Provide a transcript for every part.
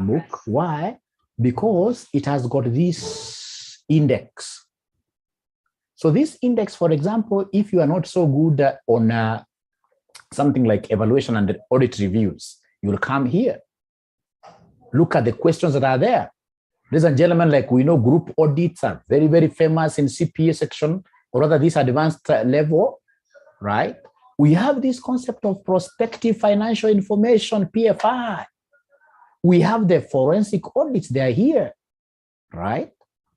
book. Why? Because it has got this index. So this index, for example, if you are not so good on something like evaluation and audit reviews, you'll come here. Look at the questions that are there. Ladies and gentlemen, like we know, group audits are very, very famous in CPA section, or rather this advanced level, right? We have this concept of prospective financial information, PFI. We have the forensic audits, they are here, right?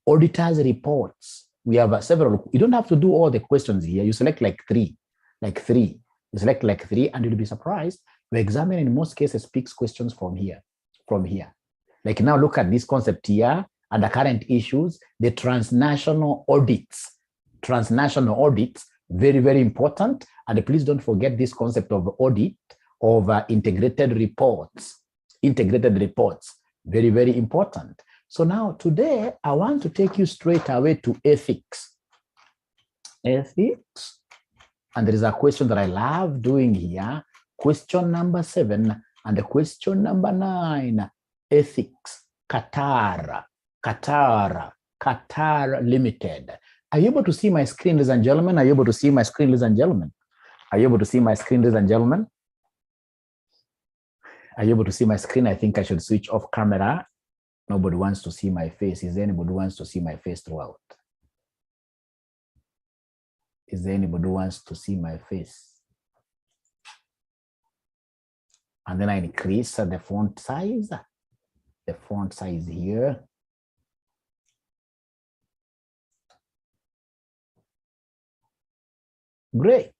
Auditors reports. We have several. You don't have to do all the questions here. You select like three. You select like three and you'll be surprised. The examiner in most cases picks questions from here. Like now look at this concept here and the current issues, the transnational audits. Transnational audits, very, very important. And please don't forget this concept of audit of integrated reports. Integrated reports, very, very important. So now today, I want to take you straight away to ethics. Ethics. And there is a question that I love doing here. Question number 7 and the question number 9. Ethics. Qatar Limited. Are you able to see my screen, ladies and gentlemen? Are you able to see my screen, ladies and gentlemen? Are you able to see my screen, ladies and gentlemen? Are you able to see my screen? I think I should switch off camera. Nobody wants to see my face. Is there anybody who wants to see my face throughout? Is there anybody who wants to see my face? And then I increase the font size. The font size here. Great.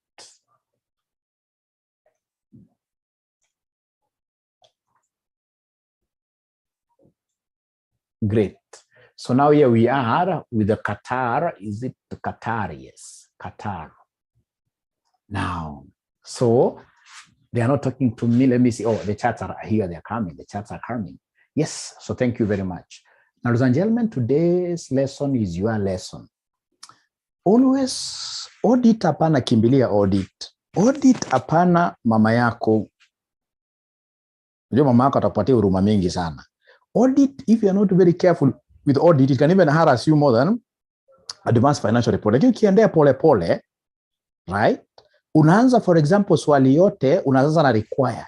Great. So now here we are with the Qatar. Is it the Qatar? Yes, Qatar. Now, so they are not talking to me. Let me see. Oh, the chats are here. They're coming. The chats are coming. Yes. So thank you very much. Now, ladies and gentlemen, today's lesson is your lesson. Always audit hapana kimbilia audit. Audit hapana mama yako. Ndio mama yako atakupatia huruma mingi sana. Audit, if you are not very careful with audit, it can even harass you more than advanced financial report. Lakini ukiendea pole pole, right? Unaanza, for example, swali yote, unaanza na required.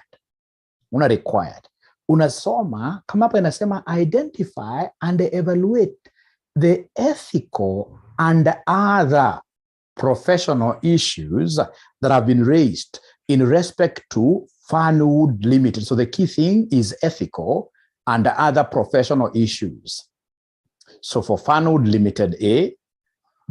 Una required. Unasoma, kama hapa inasema identify and evaluate the ethical and other professional issues that have been raised in respect to Fanwood Limited. So the key thing is ethical and other professional issues. So for Fanwood Limited, A,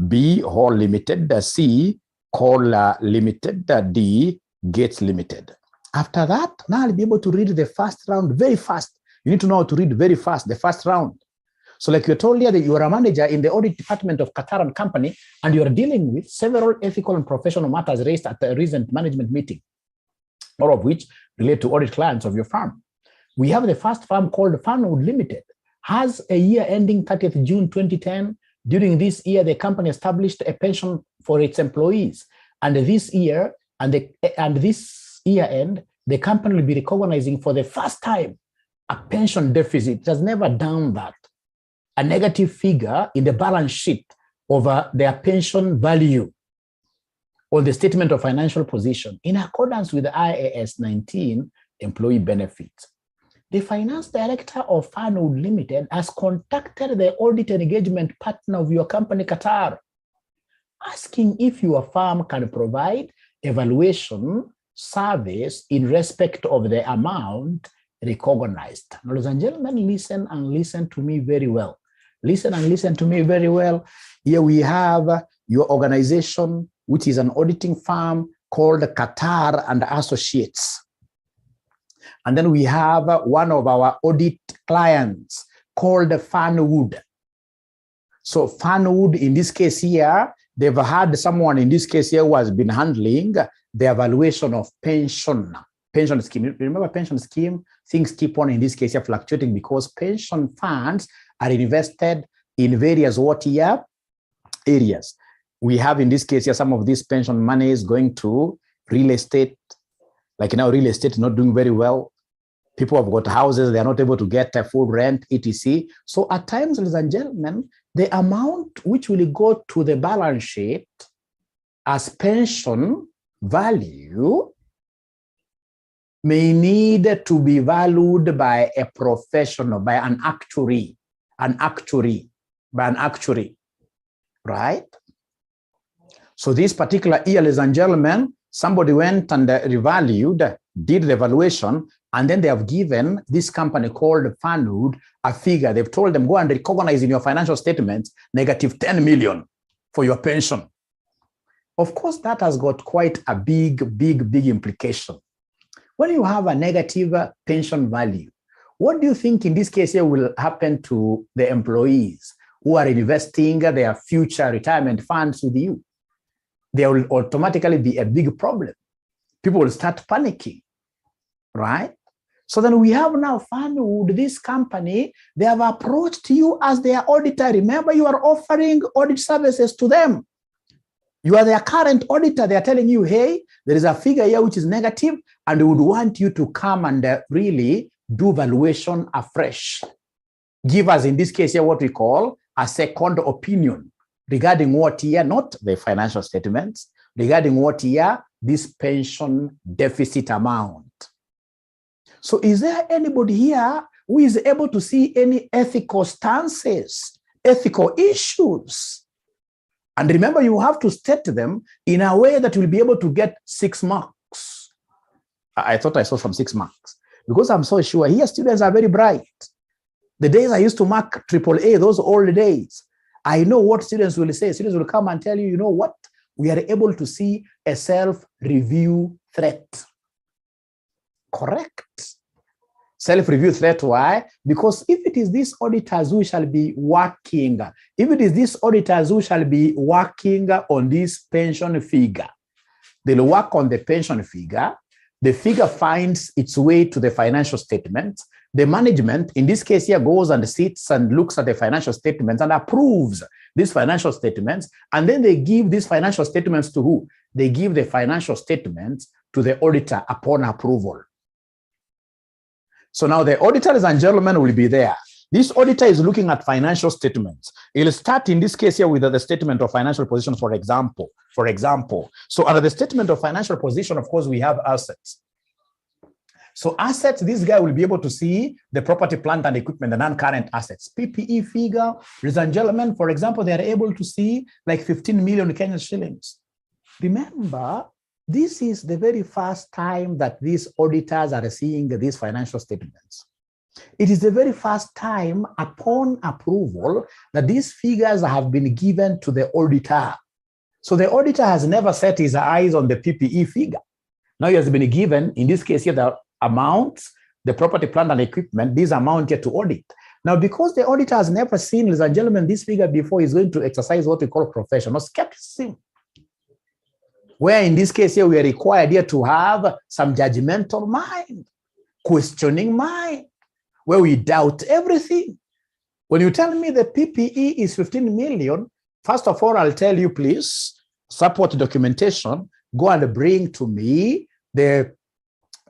B, Hall Limited, C, Cola Limited, D, Gates Limited. After that, now I'll be able to read the first round very fast. You need to know how to read very fast, the first round. So like you're told here that you are a manager in the audit department of Qatar and Company, and you're dealing with several ethical and professional matters raised at the recent management meeting, all of which relate to audit clients of your firm. We have the first firm called Fanwood Limited, has a year ending 30th June 2010. During this year, the company established a pension for its employees. And this year, this year end, the company will be recognizing for the first time a pension deficit. It has never done that. A negative figure in the balance sheet over their pension value or the statement of financial position in accordance with the IAS 19 employee benefits. The finance director of Fanwood Limited has contacted the audit and engagement partner of your company, Qatar, asking if your firm can provide evaluation service in respect of the amount recognized. Ladies and gentlemen, listen and listen to me very well. Listen and listen to me very well. Here we have your organization, which is an auditing firm called Qatar and Associates. And then we have one of our audit clients called Fanwood. So Fanwood, in this case here, they've had someone in this case here who has been handling the evaluation of pension scheme. Remember pension scheme? Things keep on in this case here fluctuating because pension funds are invested in various what year areas. We have in this case here some of this pension money is going to real estate. Like now real estate is not doing very well. People have got houses, they are not able to get a full rent, etc. So at times, ladies and gentlemen, the amount which will go to the balance sheet as pension value may need to be valued by a professional, by an actuary, right? So this particular year, ladies and gentlemen, somebody went and revalued, did the evaluation, and then they have given this company called Fanwood a figure. They've told them, go and recognize in your financial statements negative 10 million for your pension. Of course, that has got quite a big implication. When you have a negative pension value, what do you think in this case here will happen to the employees who are investing their future retirement funds with you? There will automatically be a big problem. People will start panicking, right? So then we have now Fanwood, this company, they have approached you as their auditor. Remember, you are offering audit services to them. You are their current auditor. They are telling you, hey, there is a figure here which is negative, and we would want you to come and really do valuation afresh. Give us, in this case here, what we call a second opinion regarding what year, not the financial statements, regarding what year, this pension deficit amount. So is there anybody here who is able to see any ethical stances, ethical issues? And remember, you have to state them in a way that will be able to get 6 marks. I thought I saw some 6 marks because I'm so sure here students are very bright. The days I used to mark AAA, those old days, I know what students will say. Students will come and tell you, you know what? We are able to see a self-review threat. Correct. Self-review threat, why? Because if it is these auditors who shall be working, on this pension figure, they'll work on the pension figure. The figure finds its way to the financial statements. The management, in this case here, goes and sits and looks at the financial statements and approves these financial statements. And then they give these financial statements to who? They give the financial statements to the auditor upon approval. So now the auditor, ladies and gentlemen, will be there. This auditor is looking at financial statements. He'll start in this case here with the statement of financial position, for example. So under the statement of financial position, of course, we have assets. So assets, this guy will be able to see the property, plant, and equipment, the non-current assets. PPE figure, ladies and gentlemen, for example, they are able to see like 15 million Kenyan shillings. Remember, this is the very first time that these auditors are seeing these financial statements. It is the very first time upon approval that these figures have been given to the auditor. So the auditor has never set his eyes on the PPE figure. Now he has been given, in this case here, the amounts, the property, plant, and equipment, these amount here to audit. Now, because the auditor has never seen, ladies and gentlemen, this figure before, he's going to exercise what we call professional skepticism. Where in this case here, we are required here to have some judgmental mind, questioning mind, where we doubt everything. When you tell me the PPE is 15 million, first of all, I'll tell you, please, support documentation, go and bring to me the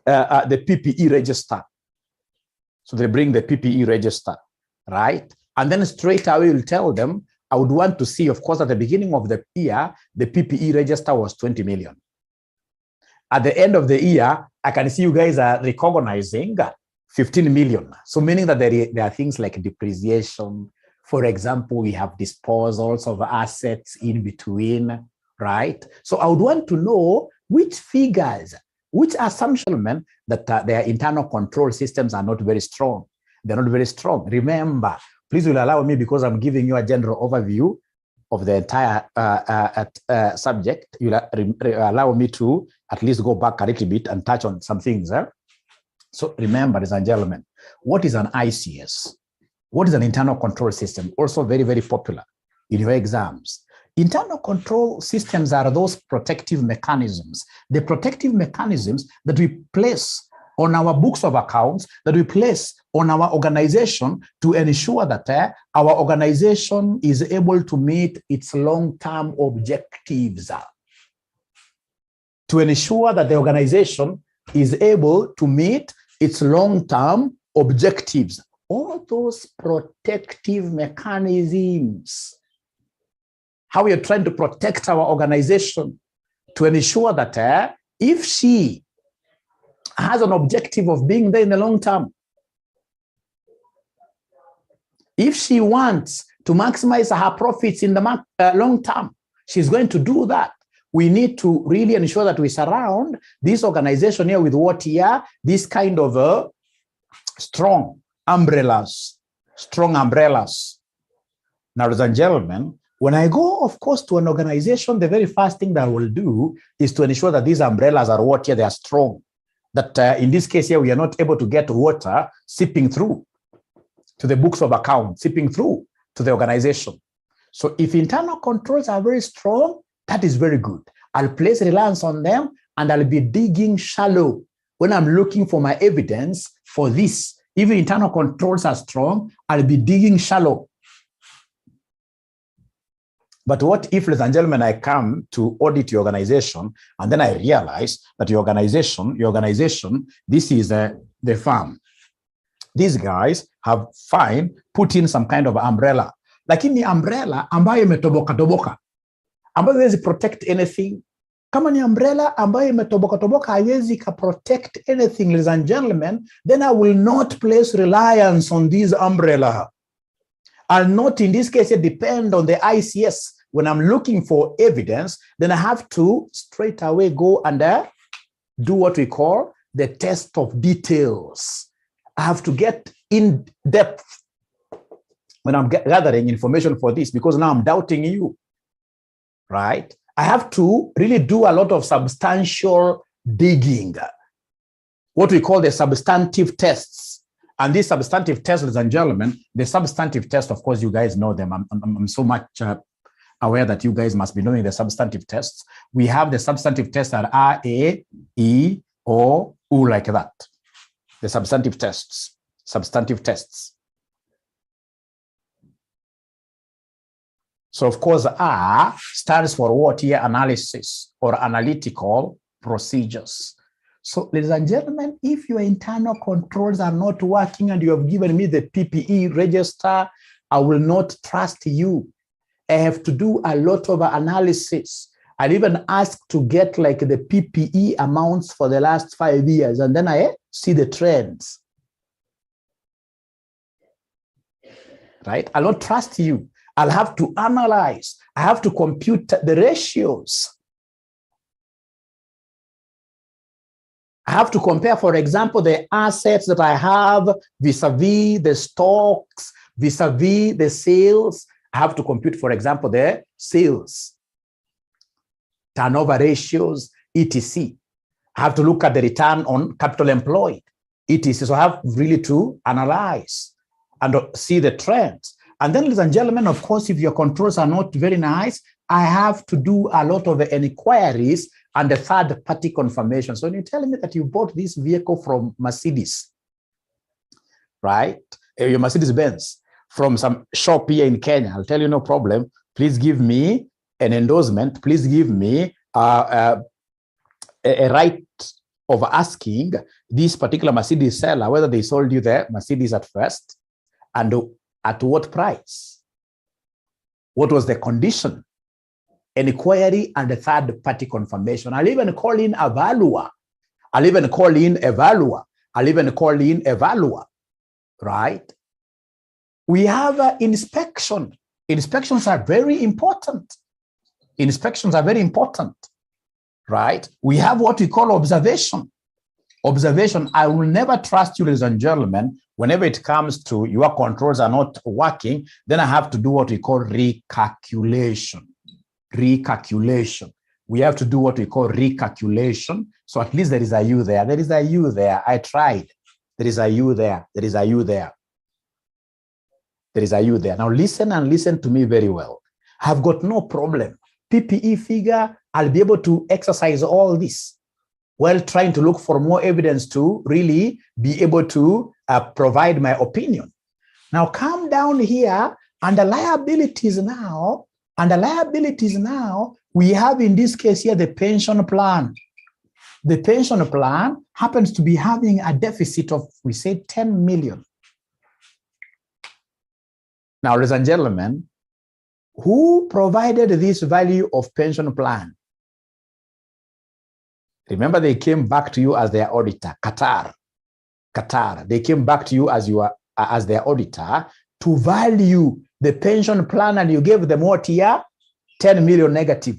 PPE register. So they bring the PPE register, right? And then straight away, you'll tell them, I would want to see, of course, at the beginning of the year, the PPE register was 20 million. At the end of the year, I can see you guys are recognizing 15 million. So meaning that there are things like depreciation. For example, we have disposals of assets in between, right? So I would want to know which figures, which assumption that their internal control systems are not very strong. They're not very strong. Remember, please will allow me, because I'm giving you a general overview of the entire subject, you'll allow me to at least go back a little bit and touch on some things. So remember, ladies and gentlemen, what is an ICS? What is an internal control system? Also very, very popular in your exams. Internal control systems are those protective mechanisms, the protective mechanisms that we place on our books of accounts, that we place on our organization to ensure that our organization is able to meet its long-term objectives. To ensure that the organization is able to meet its long-term objectives, all those protective mechanisms, how we are trying to protect our organization to ensure that if she has an objective of being there in the long term, if she wants to maximize her profits in the long term, she's going to do that. We need to really ensure that we surround this organization here with what here, this kind of strong umbrellas. Now, ladies and gentlemen, when I go, of course, to an organization, the very first thing that I will do is to ensure that these umbrellas are what here, they are strong. That in this case here, we are not able to get water seeping through to the books of accounts, seeping through to the organization. So if internal controls are very strong, that is very good. I'll place reliance on them, and I'll be digging shallow when I'm looking for my evidence for this. If internal controls are strong, I'll be digging shallow. But what if, ladies and gentlemen, I come to audit your organization, and then I realize that your organization, this is the firm. These guys have put in some kind of umbrella. Lakini umbrella ambayo imetoboka, ambayo haiwezi protect anything. Kama ni umbrella ambayo imetoboka haiwezi protect anything, ladies and gentlemen, then I will not place reliance on this umbrella. I'll not, in this case, depend on the ICS. When I'm looking for evidence, then I have to straight away go and do what we call the test of details. I have to get in depth when I'm gathering information for this, because now I'm doubting you, right? I have to really do a lot of substantial digging, what we call the substantive tests. And these substantive tests, ladies and gentlemen, the substantive tests, of course, you guys know them. I'm so much aware that you guys must be knowing the substantive tests. We have the substantive tests that are A, E, O, U, like that. The substantive tests. So, of course, R stands for what here? Analysis or analytical procedures. So, ladies and gentlemen, if your internal controls are not working and you have given me the PPE register, I will not trust you. I have to do a lot of analysis. I'll even ask to get like the PPE amounts for the last 5 years, and then I see the trends. Right? I'll not trust you. I'll have to analyze. I have to compute the ratios. I have to compare, for example, the assets that I have vis-a-vis the stocks, vis-a-vis the sales. I have to compute, for example, the sales, turnover ratios, etc. I have to look at the return on capital employed, etc. So I have really to analyze and see the trends. And then, ladies and gentlemen, of course, if your controls are not very nice, I have to do a lot of inquiries and the third-party confirmation. So when you tell me that you bought this vehicle from Mercedes, right? Your Mercedes-Benz, from some shop here in Kenya, I'll tell you no problem. Please give me an endorsement. Please give me a right of asking this particular Mercedes seller whether they sold you the Mercedes at first and at what price. What was the condition? An inquiry and a third-party confirmation. I'll even call in a valuer. I'll even call in a valuer, right? We have inspection. Inspections are very important. Right? We have what we call observation. I will never trust you, ladies and gentlemen. Whenever it comes to your controls are not working, then I have to do what we call recalculation. We have to do what we call recalculation. So at least there is a you there. There is a you there. I tried. There is a you there. Now listen and listen to me very well. I've got no problem. PPE figure, I'll be able to exercise all this while trying to look for more evidence to really be able to provide my opinion. Now come down here under liabilities now. We have in this case here the pension plan. The pension plan happens to be having a deficit of, we say, 10 million. Now, ladies and gentlemen, who provided this value of pension plan? Remember, they came back to you as their auditor, Qatar. They came back to you as their auditor to value the pension plan, and you gave them what here? 10 million negative.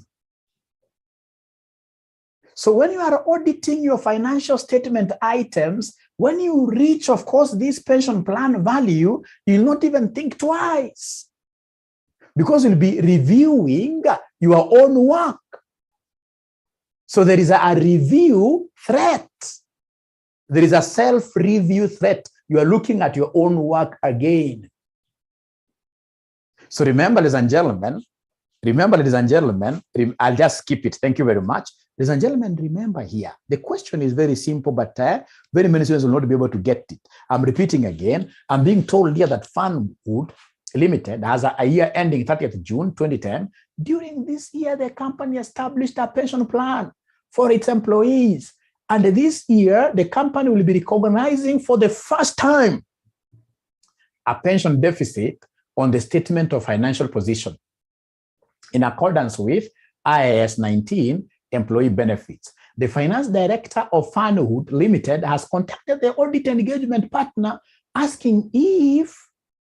So when you are auditing your financial statement items, when you reach, of course, this pension plan value, you'll not even think twice, because you'll be reviewing your own work. So there is a review threat. There is a self-review threat. You are looking at your own work again. So remember, ladies and gentlemen, I'll just skip it. Thank you very much. Ladies and gentlemen, remember here, the question is very simple, but very many students will not be able to get it. I'm repeating again. I'm being told here that Fanwood Limited has a year ending 30th June 2010. During this year, the company established a pension plan for its employees. And this year, the company will be recognizing for the first time a pension deficit on the statement of financial position in accordance with IAS 19 employee benefits. The finance director of Fanwood Limited has contacted the audit engagement partner asking if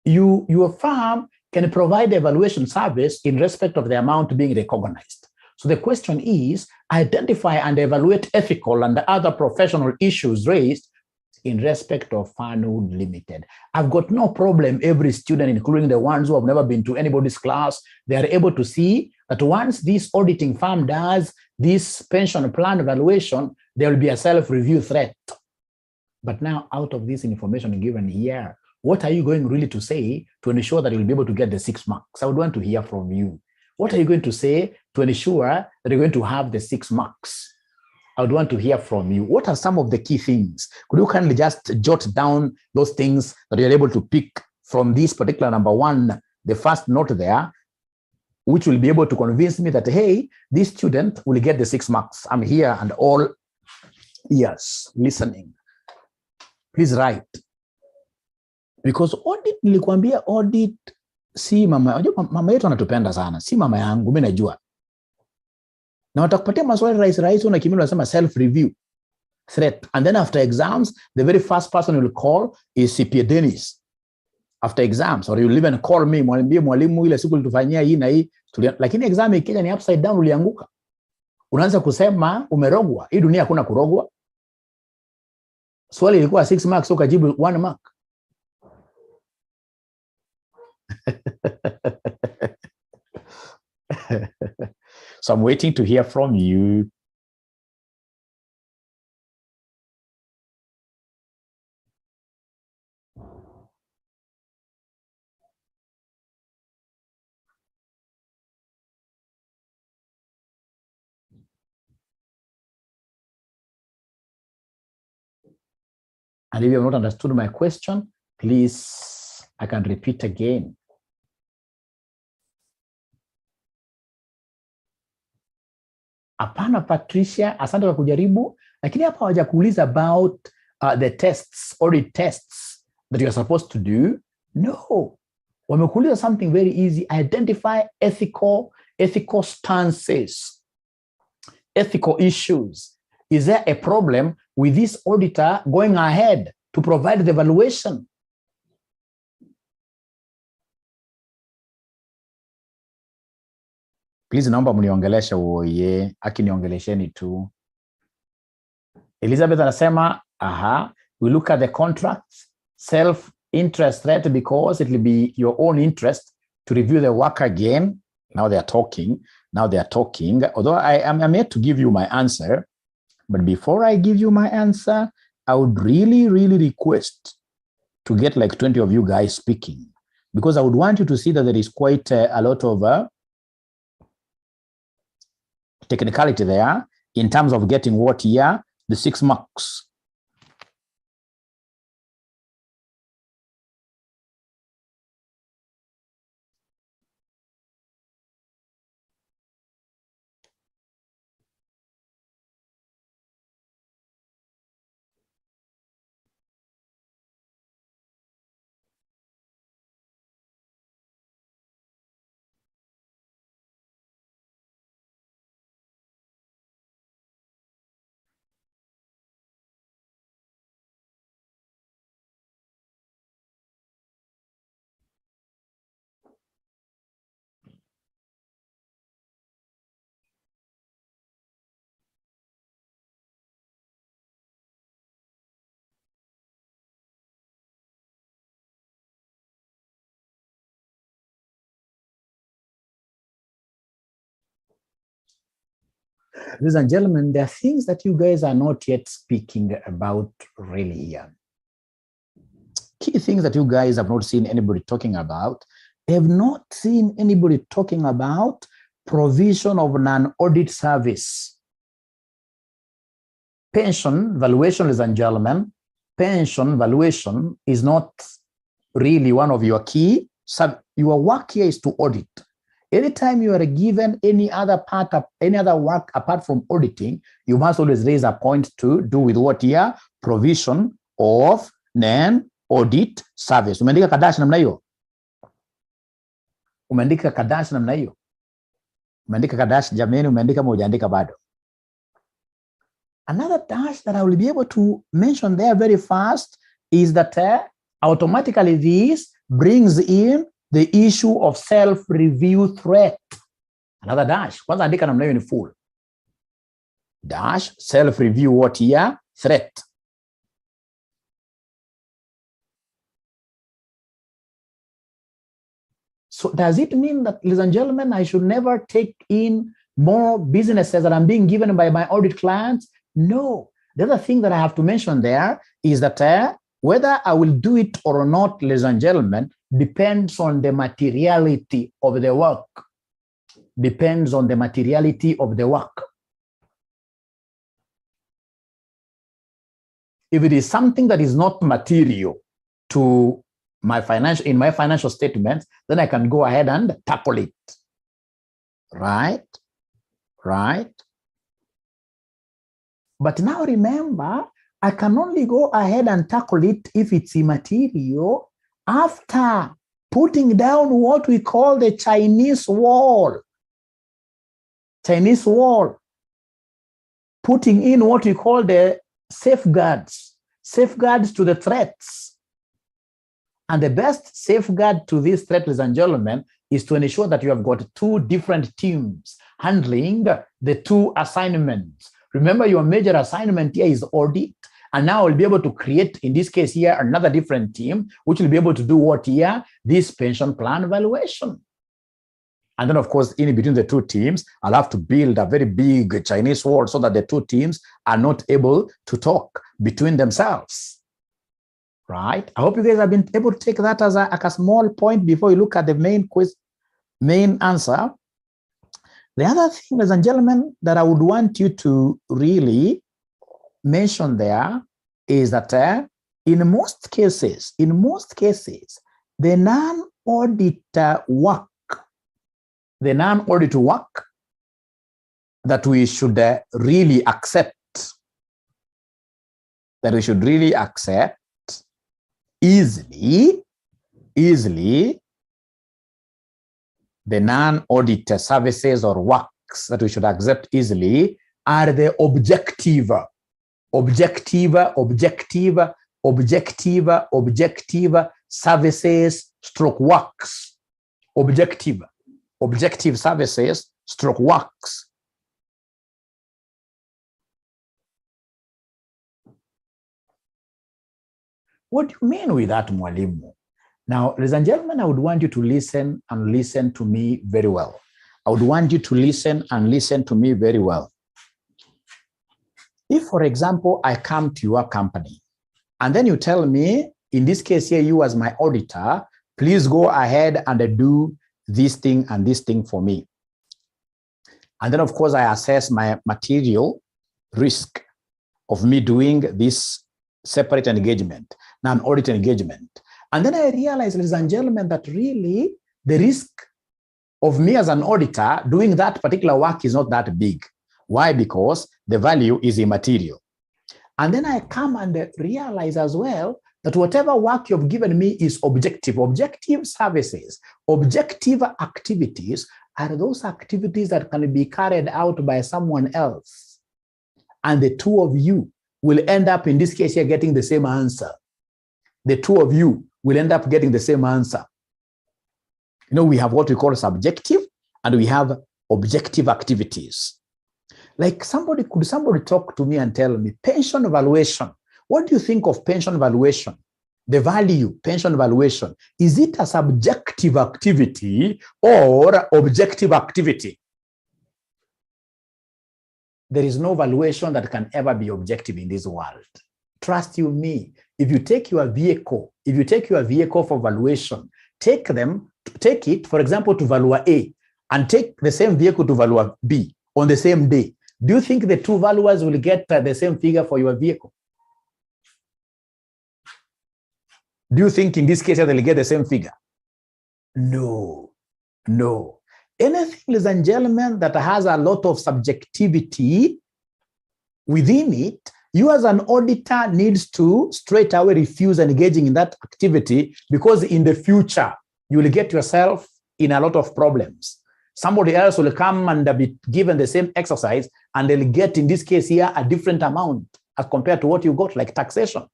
your firm can provide evaluation service in respect of the amount being recognized. So the question is, identify and evaluate ethical and other professional issues raised in respect of Fanwood Limited. I've got no problem. Every student, including the ones who have never been to anybody's class, they are able to see that once this auditing firm does this pension plan evaluation, there will be a self-review threat. But now, out of this information given here, what are you going really to say to ensure that you'll be able to get the 6 marks? I would want to hear from you. What are you going to say to ensure that you're going to have the 6 marks? I would want to hear from you. What are some of the key things? Could you kindly just jot down those things that you're able to pick from this particular number 1, the first note there, which will be able to convince me that, hey, this student will get the 6 marks. I'm here and all ears listening. Please write. Because audit, nilikwambia audit, si mama yetu anatupenda sana. Si mama yangu, mimi najua. Na watakupatia maswali rahisi unakimbia unasema self-review threat. And then after exams, the very first person you will call is Cpa Dennis. After exams, or you will even call me, mwambie mwalimu ile siku tulifanyia hii na hii. Lakini exam ikija ni upside down, ulianguka. Unaanza kusema umerogwa. Hii dunia hakuna kurogwa. Swali ilikuwa 6 marks, ukajibu 1 mark. So I'm waiting to hear from you. And if you have not understood my question, please, I can repeat again. Hapana Patricia, asante kwa kujaribu, lakini hapa hawajakuuliza about the tests, audit tests that you are supposed to do. No. Wamekuuliza something very easy. Identify ethical stances, ethical issues. Is there a problem with this auditor going ahead to provide the evaluation? Please naomba mniongeleshe uoye, akiniongelesheni tu. Elizabeth anasema, we look at the contracts, self-interest threat, because it will be your own interest to review the work again. Now they are talking. Although I am yet to give you my answer, but before I give you my answer, I would really, really request to get like 20 of you guys speaking, because I would want you to see that there is quite a lot of technicality there in terms of getting what here, the 6 marks. Ladies and gentlemen, there are things that you guys are not yet speaking about really here. Key things that you guys have not seen anybody talking about. They have not seen anybody talking about provision of non-audit service. Pension valuation, ladies and gentlemen, pension valuation is not really one of your key. Your work here is to audit. Anytime you are given any other work apart from auditing, you must always raise a point to do with what here? Provision of non-audit service. Umeandika kadash namna hiyo? Umeandika kadash namna hiyo? Umeandika kadash jameni, umeandika mojaandika bado? Another dash that I will be able to mention there very fast is that automatically this brings in the issue of self-review threat. Another dash. Kwanza andika namna hiyo ni full. Dash, self-review what here? Threat. So does it mean that, ladies and gentlemen, I should never take in more businesses that I'm being given by my audit clients? No. The other thing that I have to mention there is that whether I will do it or not, ladies and gentlemen, depends on the materiality of the work. Depends on the materiality of the work. If it is something that is not material to my financial statements, then I can go ahead and tackle it. Right? Right? But now remember, I can only go ahead and tackle it if it's immaterial after putting down what we call the Chinese wall. Chinese wall. Putting in what we call the safeguards. Safeguards to the threats. And the best safeguard to this threat, ladies and gentlemen, is to ensure that you have got two different teams handling the two assignments. Remember, your major assignment here is audit. And now I'll be able to create, in this case here, another different team, which will be able to do what here? This pension plan valuation. And then, of course, in between the two teams, I'll have to build a very big Chinese wall so that the two teams are not able to talk between themselves. Right? I hope you guys have been able to take that as a small point before you look at the main answer. The other thing, ladies and gentlemen, that I would want you to really mention there is that in most cases, the non-audit work that we should really accept, easily, the non-audit services or works that we should accept easily are the objective services stroke works. Objective services stroke works. What do you mean with that, Mwalimu? Now, ladies and gentlemen, I would want you to listen to me very well. I would want you to listen to me very well. If, for example, I come to your company and then you tell me, in this case here, you as my auditor, please go ahead and do this thing and this thing for me. And then, of course, I assess my material risk of me doing this separate engagement, non-audit engagement. And then I realized, ladies and gentlemen, that really the risk of me as an auditor doing that particular work is not that big. Why? Because the value is immaterial. And then I come and realize as well that whatever work you've given me is objective. Objective services, objective activities are those activities that can be carried out by someone else. And the two of you will end up, in this case here, getting the same answer. The two of you will end up getting the same answer. You know, we have what we call subjective and we have objective activities. Like could somebody talk to me and tell me, pension valuation, what do you think of pension valuation? The value, pension valuation, is it a subjective activity or objective activity? there is no valuation that can ever be objective in this world. Trust you me. If you take your vehicle for valuation, take it, for example, to valuer A, and take the same vehicle to valuer B on the same day. Do you think the two valuers will get the same figure for your vehicle? Do you think in this case they'll get the same figure? No. Anything, ladies and gentlemen, that has a lot of subjectivity within it, you as an auditor needs to straight away refuse engaging in that activity, because in the future, you will get yourself in a lot of problems. Somebody else will come and be given the same exercise, and they'll get, in this case here, a different amount as compared to what you got, like taxation.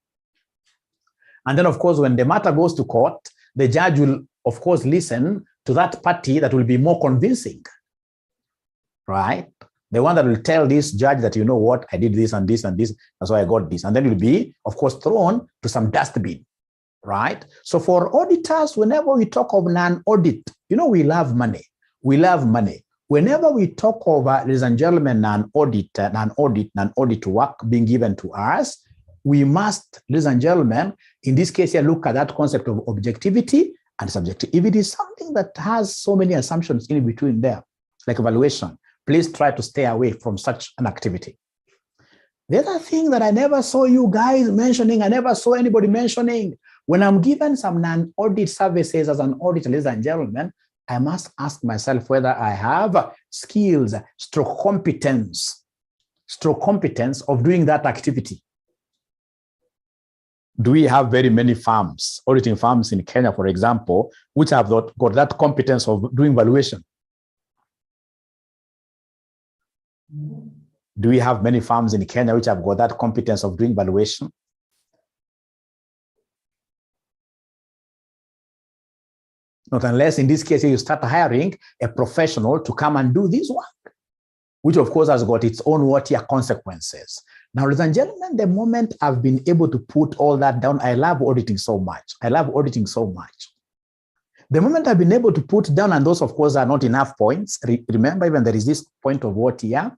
And then, of course, when the matter goes to court, the judge will, of course, listen to that party that will be more convincing, right? The one that will tell this judge that, you know what, I did this and this and this, that's why I got this. And then you'll be, of course, thrown to some dustbin, right? So for auditors, whenever we talk of non-audit, you know, we love money. We love money. Whenever we talk of, ladies and gentlemen, non-audit work being given to us, we must, ladies and gentlemen, in this case here, look at that concept of objectivity and subjectivity is something that has so many assumptions in between there, like evaluation. Please try to stay away from such an activity. The other thing that I never saw you guys mentioning, I never saw anybody mentioning, when I'm given some non-audit services as an auditor, ladies and gentlemen, I must ask myself whether I have skills, stroke competence of doing that activity. Do we have very many firms, auditing firms in Kenya, for example, which have got that competence of doing valuation? Do we have many firms in Kenya which have got that competence of doing valuation? Not unless in this case you start hiring a professional to come and do this work, which of course has got its own consequences. Now, ladies and gentlemen, the moment I've been able to put all that down, I love auditing so much. I love auditing so much. The moment I've been able to put down, and those of course are not enough points. Remember, even there is this point of what here?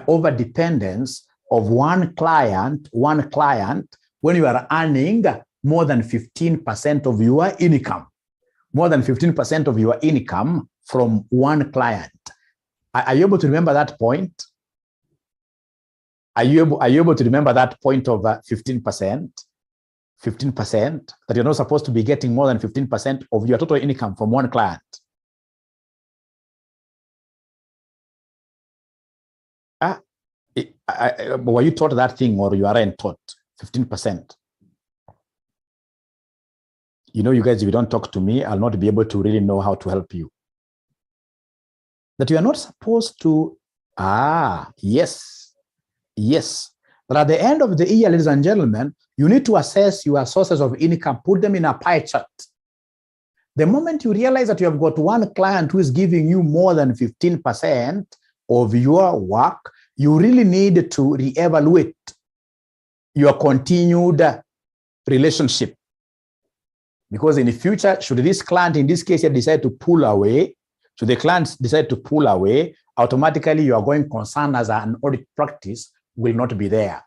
Over dependence of one client, when you are earning more than 15% of your income, more than 15% of your income from one client. Are you able to remember that point? Are you able to remember that point of 15%? 15%, that you're not supposed to be getting more than 15% of your total income from one client. Were you taught that thing, or you aren't taught 15%? You know, you guys, if you don't talk to me, I'll not be able to really know how to help you. That you are not supposed to, yes. But at the end of the year, ladies and gentlemen, you need to assess your sources of income, put them in a pie chart. The moment you realize that you have got one client who is giving you more than 15% of your work, you really need to reevaluate your continued relationship. Because in the future, should this client, in this case, decide to pull away, should the client decide to pull away, automatically you are going concern as an audit practice will not be there.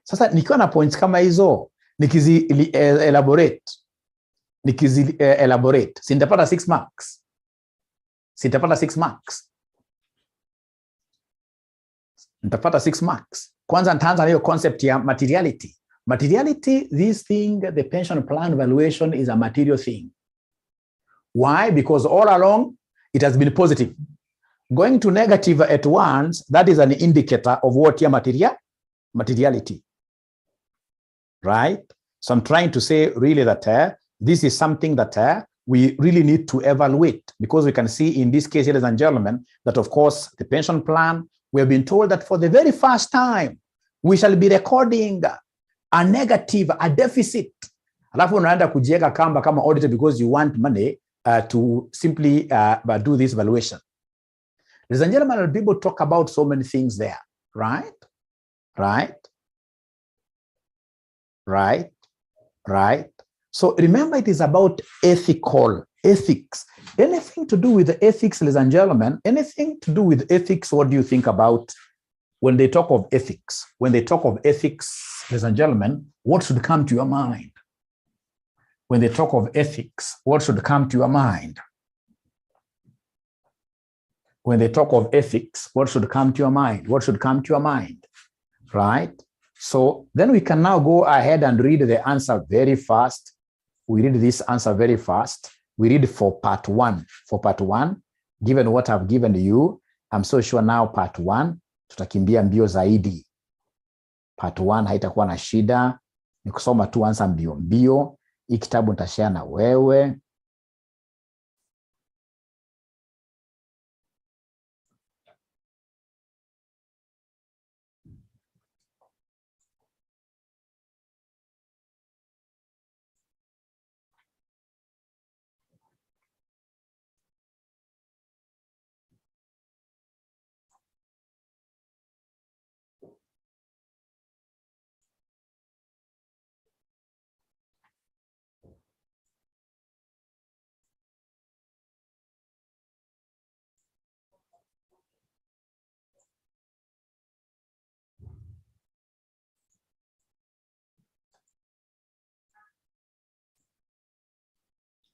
Sasa nikiwa na points kama hizo, nikizi elaborate, sintapata 6 marks. Nitapata 6 marks. Kwanza nitaanza na hiyo concept ya materiality. Materiality, this thing, the pension plan valuation is a material thing. Why? Because all along, it has been positive. Going to negative at once, that is an indicator of what your materiality. Right? So I'm trying to say really that this is something that we really need to evaluate, because we can see in this case, ladies and gentlemen, that of course, the pension plan, we have been told that for the very first time, we shall be recording a negative, a deficit. Alafu unaenda kujieka kamba kama auditor because you want money to simply do this valuation. Ladies and gentlemen, people talk about so many things there, right? So remember, it is about ethical ethics. Anything to do with the ethics, ladies and gentlemen, anything to do with ethics, what do you think about when they talk of ethics? When they talk of ethics, ladies and gentlemen, what should come to your mind? When they talk of ethics, what should come to your mind? When they talk of ethics, what should come to your mind? What should come to your mind, right? So then we can now go ahead and read the answer very fast. We read this answer very fast. We read for part one. For part one, given what I've given you, I'm so sure now part one, tutakimbia mbio zaidi. Part one haitakuwa na shida. Ni kusoma tu answer mbio mbio. Hii kitabu nitashare na wewe.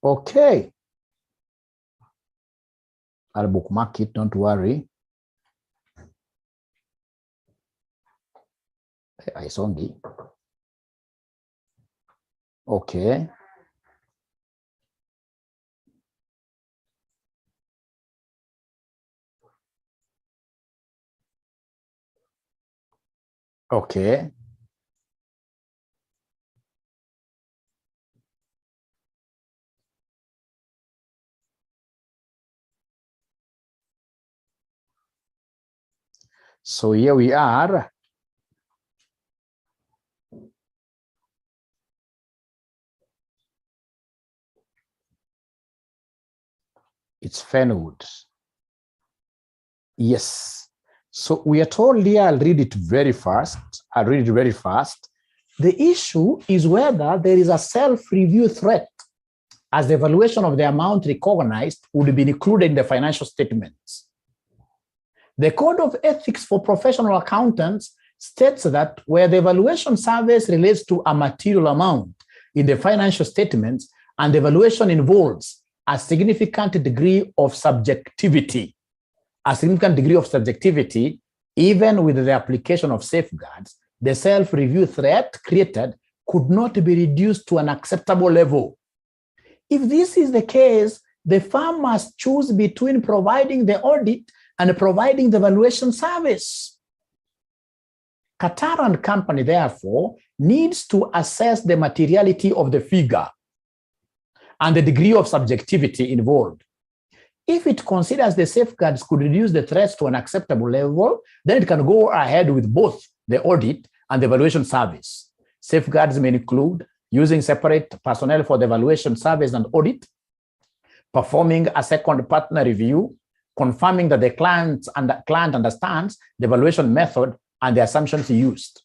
Okay. I'll bookmark it, don't worry. I saw it. Okay. Okay. So here we are. It's Fenwood. Yes. So we are told here, I'll read it very fast. I'll read it very fast. The issue is whether there is a self-review threat as the evaluation of the amount recognized would be included in the financial statements. The Code of Ethics for Professional Accountants states that where the evaluation service relates to a material amount in the financial statements and the evaluation involves a significant degree of subjectivity, even with the application of safeguards, the self-review threat created could not be reduced to an acceptable level. If this is the case, the firm must choose between providing the audit and providing the valuation service. Qatar and Company, therefore, needs to assess the materiality of the figure and the degree of subjectivity involved. If it considers the safeguards could reduce the threats to an acceptable level, then it can go ahead with both the audit and the valuation service. Safeguards may include using separate personnel for the valuation service and audit, performing a second partner review, confirming that the client understands the evaluation method and the assumptions used.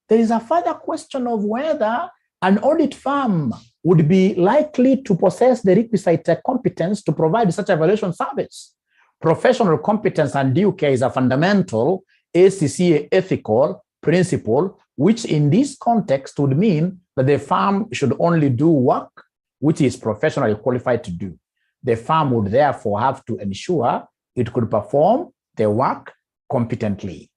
There is a further question of whether an audit firm would be likely to possess the requisite competence to provide such evaluation service. Professional competence and due care is a fundamental ACCA ethical principle, which in this context would mean that the firm should only do work which is professionally qualified to do. The firm would therefore have to ensure it could perform the work competently.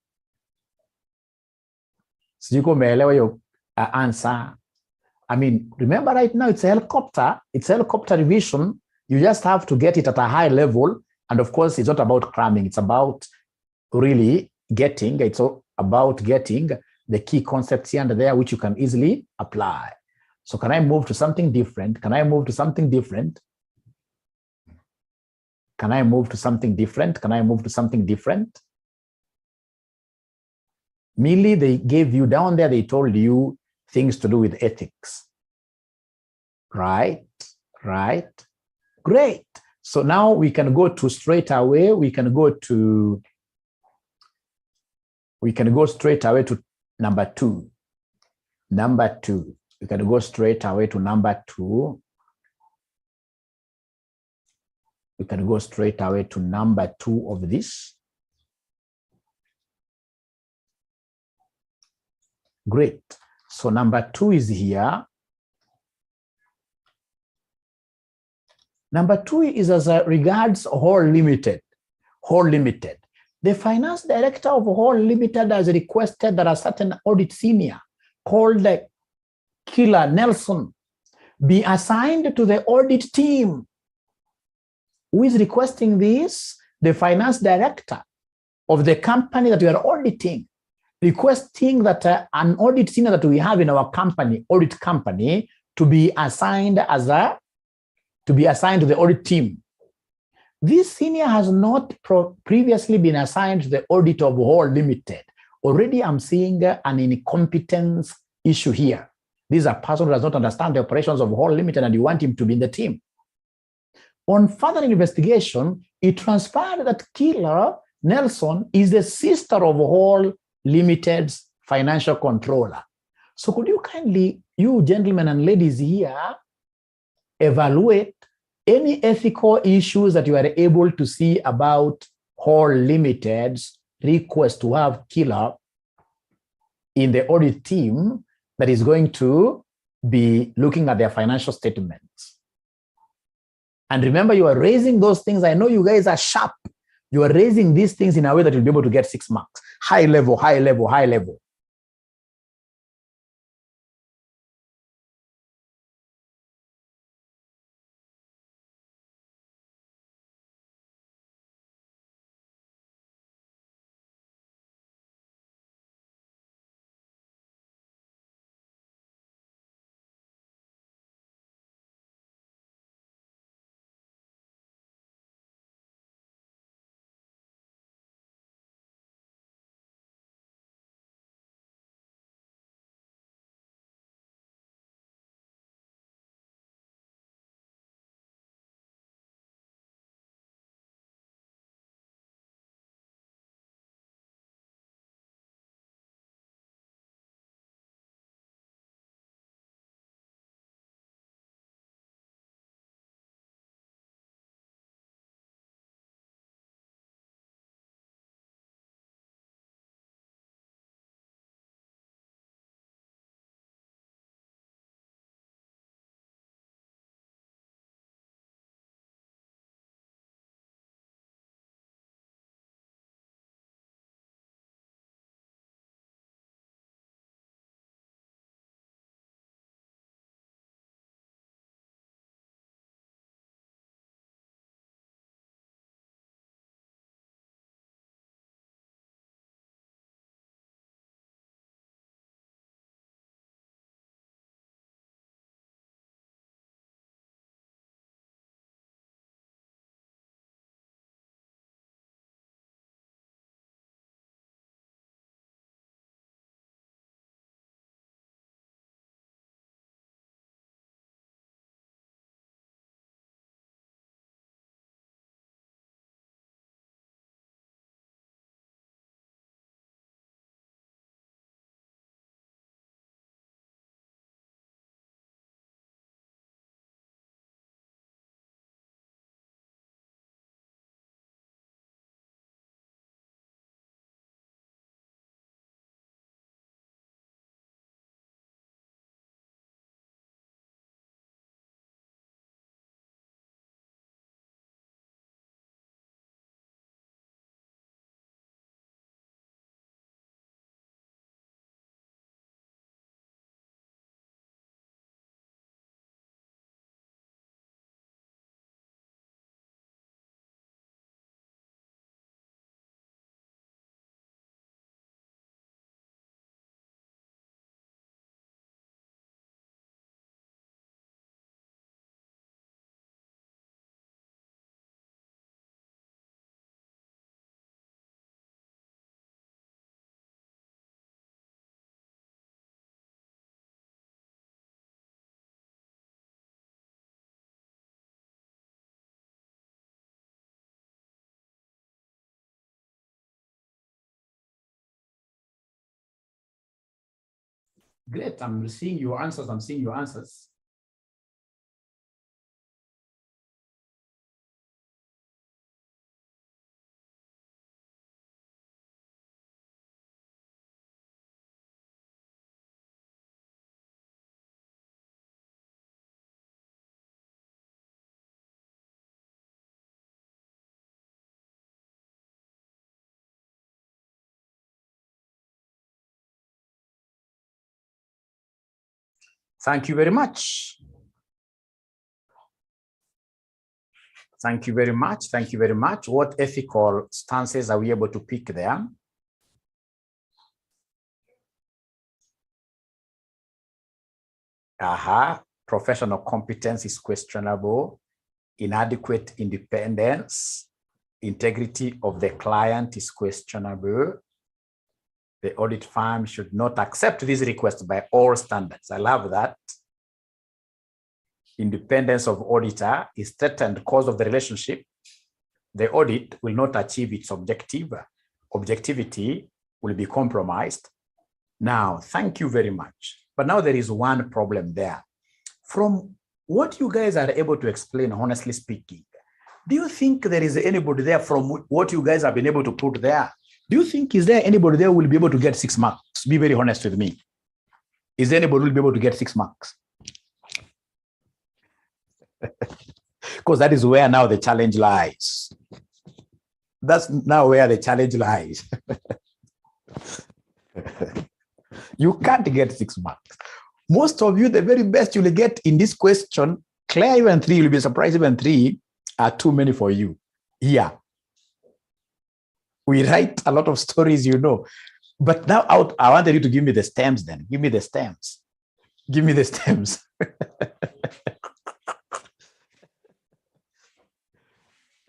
Sijiko umeelewa hiyo answer. I mean, remember right now it's a helicopter revision. You just have to get it at a high level. And of course, it's not about cramming. It's about really getting the key concepts here and there, which you can easily apply. So can I move to something different? Can I move to something different? Can I move to something different? Can I move to something different? Merely they gave you down there, they told you things to do with ethics. Right? Great. So now we can go to straight away. We can go straight away to number two. We can go straight away to number two. we can go straight away to number 2 of this. Great. So number 2 is here. Number 2 is as regards Hall Limited. Hall Limited. The finance director of Hall Limited has requested that a certain audit senior called Killer Nelson be assigned to the audit team. Who is requesting this? The finance director of the company that we are auditing, requesting that an audit senior that we have in our company, audit company, to be assigned to the audit team. This senior has not previously been assigned to the audit of Hall Limited. Already I'm seeing an incompetence issue here. This is a person who does not understand the operations of Hall Limited and you want him to be in the team. On further investigation, it transpired that Killer Nelson is the sister of Hall Limited's financial controller. So could you kindly, you gentlemen and ladies here, evaluate any ethical issues that you are able to see about Hall Limited's request to have Killer in the audit team that is going to be looking at their financial statements. And remember, you are raising those things. I know you guys are sharp. You are raising these things in a way that you'll be able to get 6 marks. High level, high level, high level. Great, I'm seeing your answers. Thank you very much. Thank you very much. Thank you very much. What ethical stances are we able to pick there? Professional competence is questionable. Inadequate independence. Integrity of the client is questionable. The audit firm should not accept this request by all standards. I love that. Independence of auditor is threatened because of the relationship. The audit will not achieve its objective. Objectivity will be compromised. Now, thank you very much. But now there is one problem there. From what you guys are able to explain, honestly speaking, do you think there is anybody there from what you guys have been able to put there? Do you think, is there anybody there who will be able to get 6 marks? Be very honest with me. Is there anybody who will be able to get 6 marks? Because that is where now the challenge lies. That's now where the challenge lies. You can't get 6 marks. Most of you, the very best you'll get in this question, Claire, even 3, you'll be surprised even 3 are too many for you. Yeah. We write a lot of stories, you know. But now I wanted you to give me the stems then. Give me the stems. Give me the stems.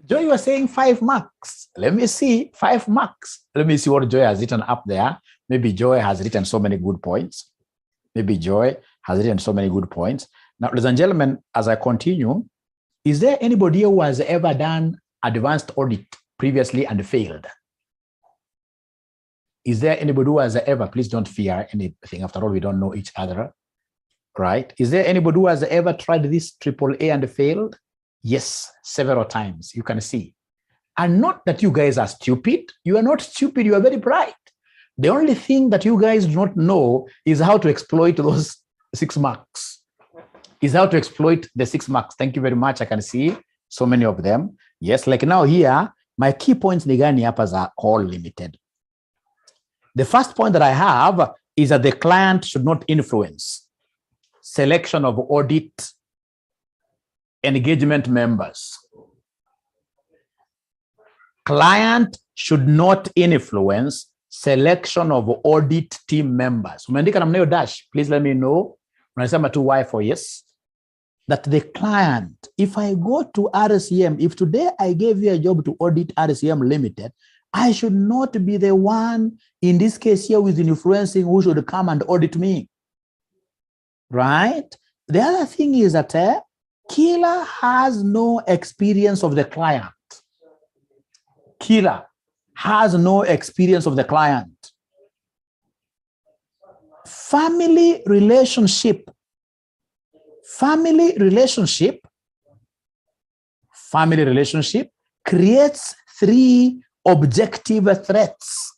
Joy, you are saying 5 marks. Let me see, 5 marks. Let me see what Joy has written up there. Maybe Joy has written so many good points. Maybe Joy has written so many good points. Now, ladies and gentlemen, as I continue, is there anybody who has ever done advanced audit previously and failed? Is there anybody who has ever, please don't fear anything. After all, we don't know each other, right? Is there anybody who has ever tried this AAA and failed? Yes, several times, you can see. And not that you guys are stupid. You are not stupid, you are very bright. The only thing that you guys do not know is how to exploit those 6 marks. Is how to exploit the 6 marks. Thank you very much. I can see so many of them. Yes, like now here, my key points nigani hapa are all limited. The first point that I have is that the client should not influence selection of audit engagement members. Client should not influence selection of audit team members. Umeandika namna hiyo dash, please let me know. Unasema tu why for yes. That the client, if I go to RCM, if today I gave you a job to audit RCM Limited, I should not be the one, in this case here, with influencing who should come and audit me. Right? The other thing is that Killer has no experience of the client. Killer has no experience of the client. Family relationship creates 3 objective threats.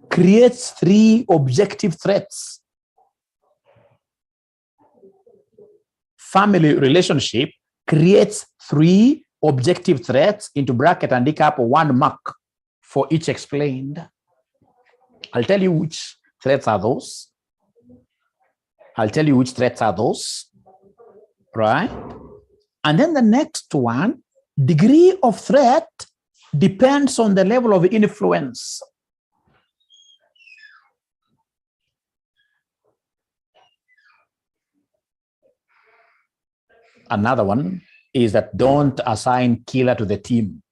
Creates 3 objective threats. Family relationship creates 3 objective threats, into bracket and dig up 1 mark for each explained. I'll tell you which threats are those. Right? And then the next one, degree of threat depends on the level of influence. Another one is that don't assign killer to the team.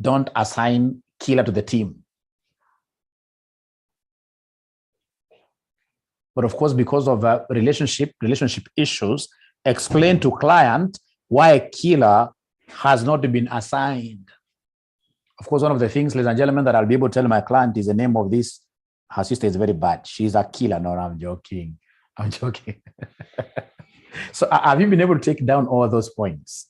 Don't assign killer to the team. But of course, because of relationship issues, explain to client why a killer has not been assigned. Of course, one of the things, ladies and gentlemen, that I'll be able to tell my client is the name of this. Her sister is very bad. She's a killer. No, I'm joking. So have you been able to take down all those points?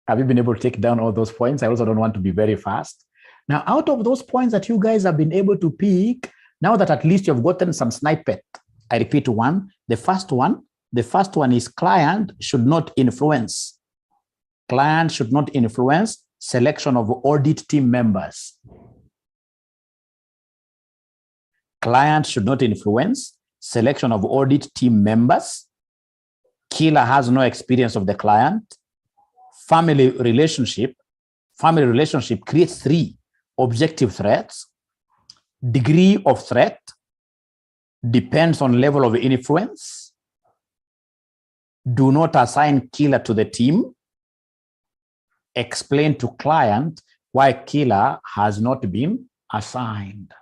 Have you been able to take down all those points? I also don't want to be very fast. Now, out of those points that you guys have been able to pick, now that at least you've gotten some snippet, I repeat the first one is client should not influence. Client should not influence selection of audit team members. Client should not influence selection of audit team members. Killer has no experience of the client. Family relationship creates 3 objective threats. Degree of threat depends on level of influence. Do not assign killer to the team. Explain to client why killer has not been assigned.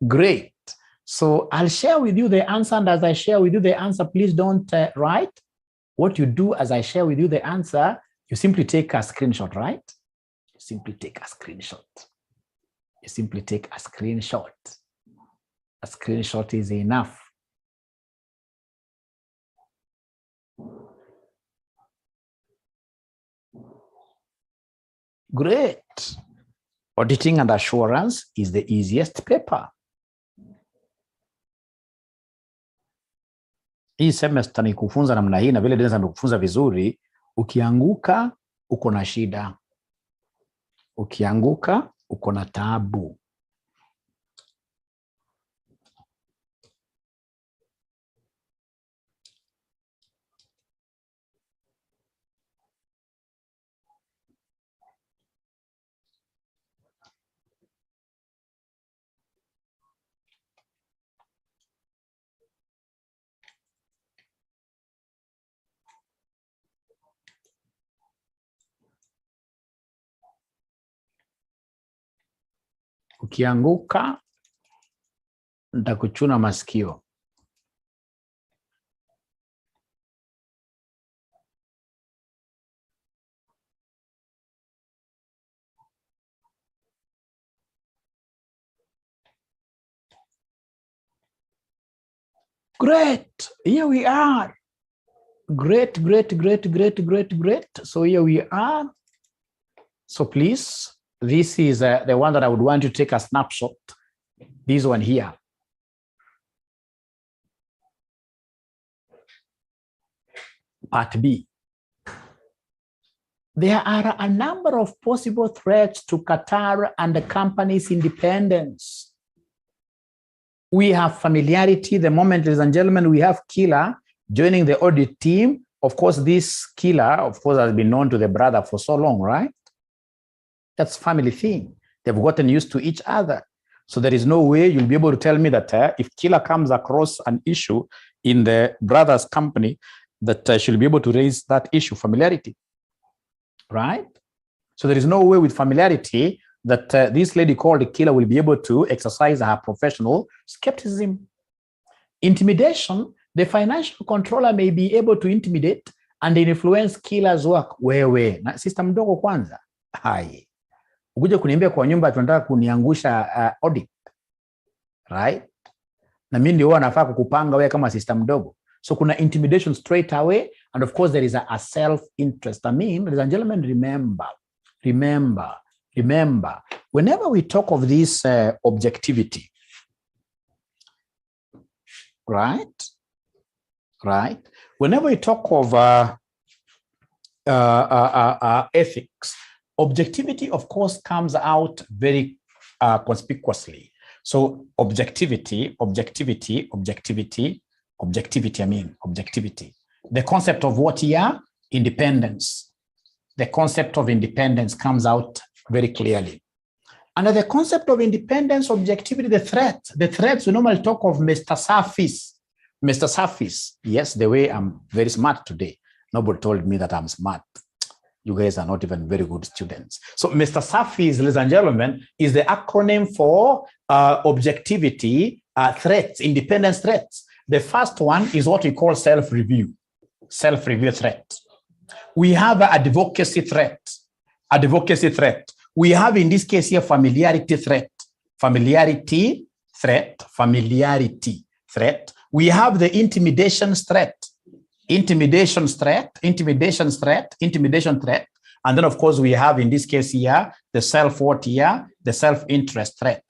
Great. So I'll share with you the answer, and as I share with you the answer, please don't write. What you do as I share with you the answer, you simply take a screenshot, right? You simply take a screenshot. You simply take a screenshot. A screenshot is enough. Great. Auditing and assurance is the easiest paper. Hii semester ni kufunza namna hii, na vile densa kufunza vizuri. Ukianguka uko na shida. Ukianguka uko na taabu. Ukianguka nitakuchuna masikio. Great. Here we are. Great. So here we are. So please, this is the one that I would want to take a snapshot. This one here. Part B. There are a number of possible threats to Qatar and the company's independence. We have familiarity. The moment, ladies and gentlemen, we have killer joining the audit team. Of course, this killer, of course, has been known to the brother for so long, right? That's family thing. They've gotten used to each other. So there is no way you'll be able to tell me that if killer comes across an issue in the brother's company, that she'll be able to raise that issue, familiarity, right? So there is no way with familiarity that this lady called the killer will be able to exercise her professional skepticism. Intimidation, the financial controller may be able to intimidate and influence killer's work. Wewe, na sister mdogo kwanza. Hai. Ukuje kuniambia kwa nyumba tunataka kuniangusha audit. Right? Na mimi ndio nafaa kukupanga wewe kama sister mdogo. So kuna intimidation straight away, and of course there is a self-interest. I mean, ladies and gentlemen, remember, whenever we talk of this objectivity, right? Whenever we talk of ethics, objectivity, of course, comes out very conspicuously. So objectivity. The concept of what here? Independence. The concept of independence comes out very clearly. Under the concept of independence, objectivity, the threats, we normally talk of Mr. Surface. Mr. Surface, yes, the way I'm very smart today. Nobody told me that I'm smart. You guys are not even very good students. So Mr. Surface, ladies and gentlemen, is the acronym for objectivity threats, independence threats. The first one is what we call self-review threat. We have advocacy threat. We have, in this case here, familiarity threat. We have the intimidation threat. And then, of course, we have, in this case here, the self-interest threat.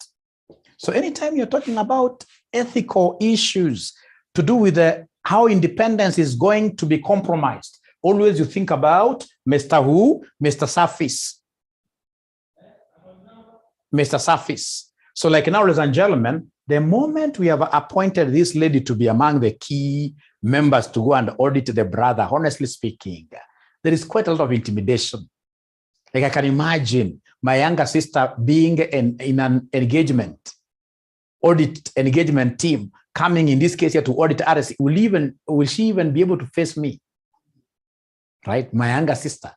So anytime you're talking about ethical issues to do with how independence is going to be compromised, always you think about Mr. Who? Mr. Surface. Mr. Surface. So like now, ladies and gentlemen, the moment we have appointed this lady to be among the key members to go and audit the brother, honestly speaking, there is quite a lot of intimidation. Like I can imagine my younger sister being in an audit engagement team, coming in this case here to audit RC. Will she even be able to face me? Right? My younger sister.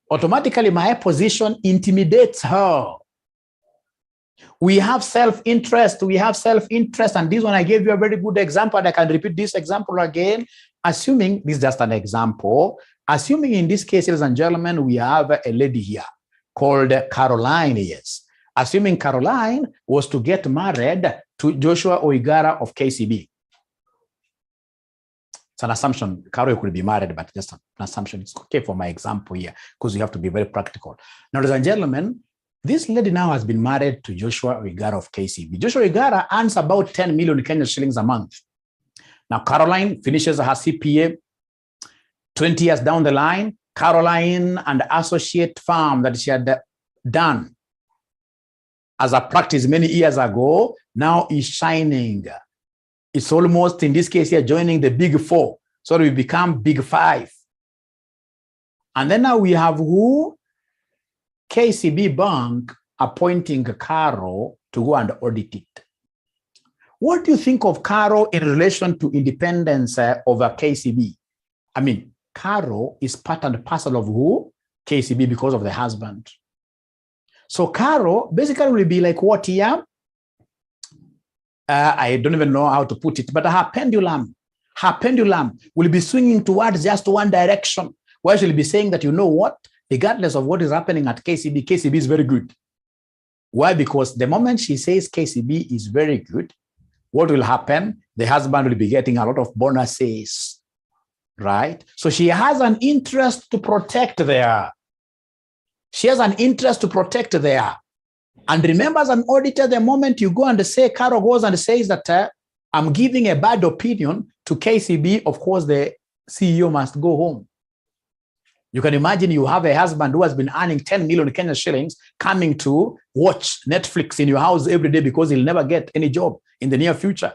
Automatically, my position intimidates her. We have self-interest. And this one, I gave you a very good example, and I can repeat this example again. Assuming, this is just an example, assuming in this case, ladies and gentlemen, we have a lady here called Caroline, yes. Assuming Caroline was to get married to Joshua Oigara of KCB. It's an assumption. Carol could be married, but just an assumption. It's okay for my example here, because you have to be very practical. Now, ladies and gentlemen, this lady now has been married to Joshua Oigara of KCB. Joshua Oigara earns about 10 million Kenyan shillings a month. Now, Caroline finishes her CPA. 20 years down the line, Caroline and the associate firm that she had done as a practice many years ago now is shining. It's almost, in this case here, joining the big four. So we become big five. And then now we have who? KCB Bank appointing Caro to go and audit it. What do you think of Caro in relation to independence over KCB? I mean, Caro is part and parcel of who? KCB, because of the husband. So Caro basically will be like what here? I don't even know how to put it, but her pendulum will be swinging towards just one direction, where she'll be saying that, you know what? Regardless of what is happening at KCB, KCB is very good. Why? Because the moment she says KCB is very good, what will happen? The husband will be getting a lot of bonuses, right? So she has an interest to protect there. She has an interest to protect there. And remember, as an auditor, the moment you go and say, Caro goes and says that I'm giving a bad opinion to KCB, of course, the CEO must go home. You can imagine you have a husband who has been earning 10 million Kenyan shillings coming to watch Netflix in your house every day because he'll never get any job in the near future.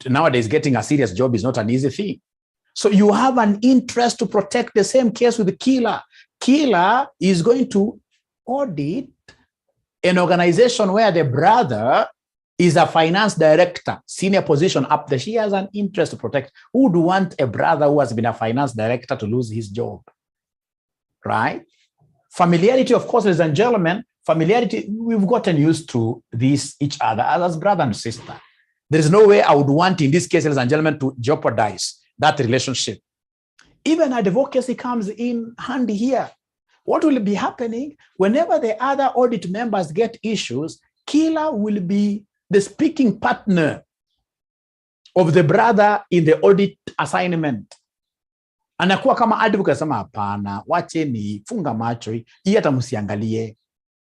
Nowadays, getting a serious job is not an easy thing. So you have an interest to protect. The same case with the killer. Killer is going to audit an organization where the brother is a finance director, senior position up there. She has an interest to protect. Who would want a brother who has been a finance director to lose his job? Right? Familiarity, of course, ladies and gentlemen, familiarity, we've gotten used to this each other as brother and sister. There is no way I would want, in this case, ladies and gentlemen, to jeopardize that relationship. Even advocacy comes in handy here. What will be happening whenever the other audit members get issues? Killer will be the speaking partner of the brother in the audit assignment. Anakuwa kama advocate, sama hapana, wacheni, funga macho, hii hata msiangalie.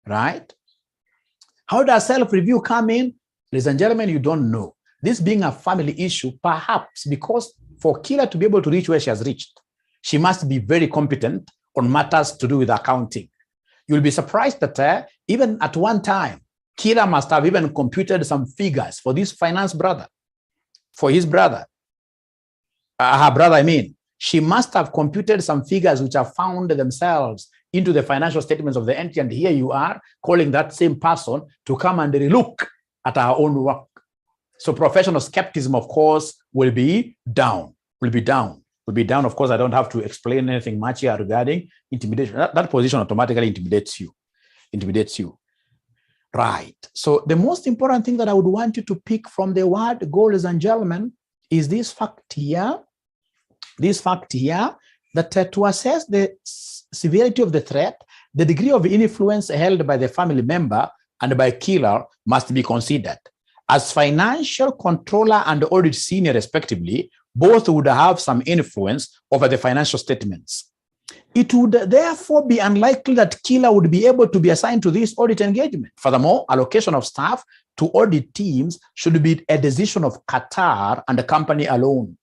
Right? How does self-review come in? Ladies and gentlemen, you don't know. This being a family issue, perhaps because for Killer to be able to reach where she has reached, she must be very competent on matters to do with accounting. You'll be surprised that even at one time, Killer must have even computed some figures for this finance brother, for his brother. Her brother, I mean. She must have computed some figures which have found themselves into the financial statements of the entity. And here you are calling that same person to come and relook at our own work. So professional skepticism, of course, will be down, Of course, I don't have to explain anything much here regarding intimidation. That position automatically intimidates you. Right. So the most important thing that I would want you to pick from the word go, ladies and gentlemen, is this fact here, that to assess the severity of the threat, the degree of influence held by the family member and by Killer must be considered. As financial controller and audit senior respectively, both would have some influence over the financial statements. It would therefore be unlikely that Killer would be able to be assigned to this audit engagement. Furthermore, allocation of staff to audit teams should be a decision of Qatar and the company alone.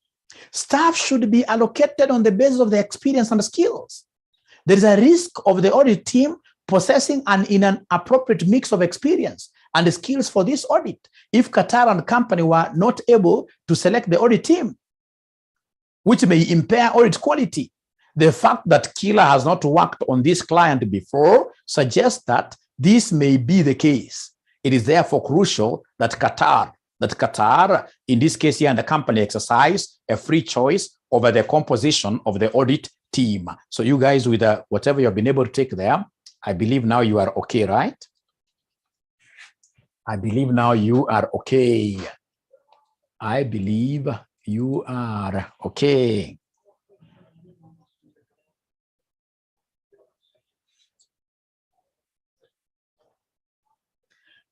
Staff should be allocated on the basis of their experience and skills. There is a risk of the audit team possessing an inappropriate mix of experience and skills for this audit if Qatar and company were not able to select the audit team, which may impair audit quality. The fact that Killer has not worked on this client before suggests that this may be the case. It is therefore crucial that Qatar, in this case here, and the company exercise a free choice over the composition of the audit team. So you guys, with whatever you've been able to take there, I believe now you are okay, right? I believe now you are okay. I believe you are okay.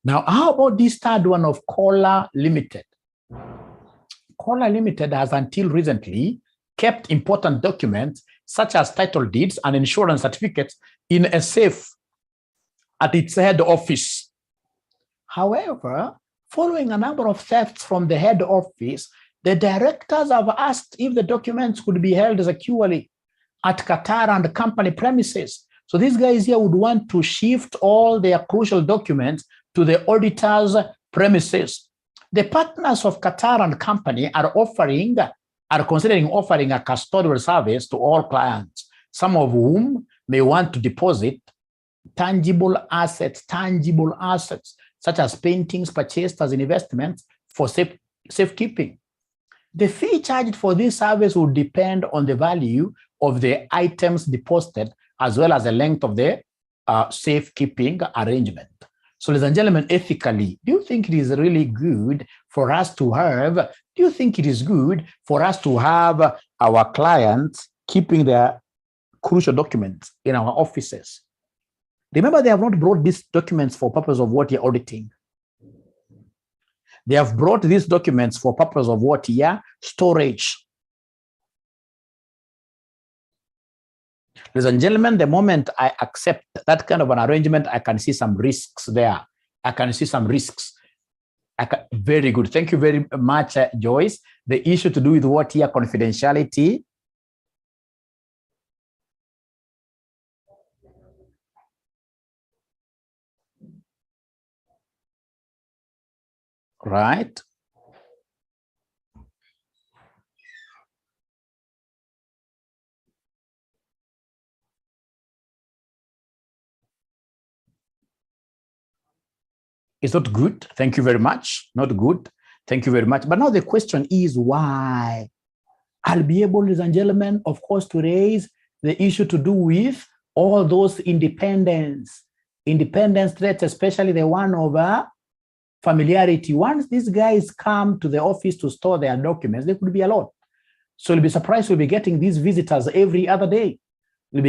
Now, how about this third one of Caller Limited? Caller Limited has until recently kept important documents such as title deeds and insurance certificates in a safe at its head office. However, following a number of thefts from the head office, the directors have asked if the documents could be held securely at Qatar and company premises. So these guys here would want to shift all their crucial documents to the auditor's premises. The partners of Qatar and company are considering offering a custodial service to all clients, some of whom may want to deposit tangible assets, such as paintings purchased as investments for safekeeping. The fee charged for this service would depend on the value of the items deposited, as well as the length of the safekeeping arrangement. So, ladies and gentlemen, ethically, do you think it is really good for us to have, our clients keeping their crucial documents in our offices? Remember, they have not brought these documents for purpose of what you're auditing. They have brought these documents for purpose of what? Yeah, storage. Ladies and gentlemen, the moment I accept that kind of an arrangement, I can see some risks there. Very good. Thank you very much, Joyce. The issue to do with what here? Confidentiality. Right. It's not good. Thank you very much. Not good. Thank you very much. But now the question is why? I'll be able, ladies and gentlemen, of course, to raise the issue to do with all those independence threats, especially the one of familiarity. Once these guys come to the office to store their documents, they could be a lot. So you'll be surprised we'll be getting these visitors every other day. You're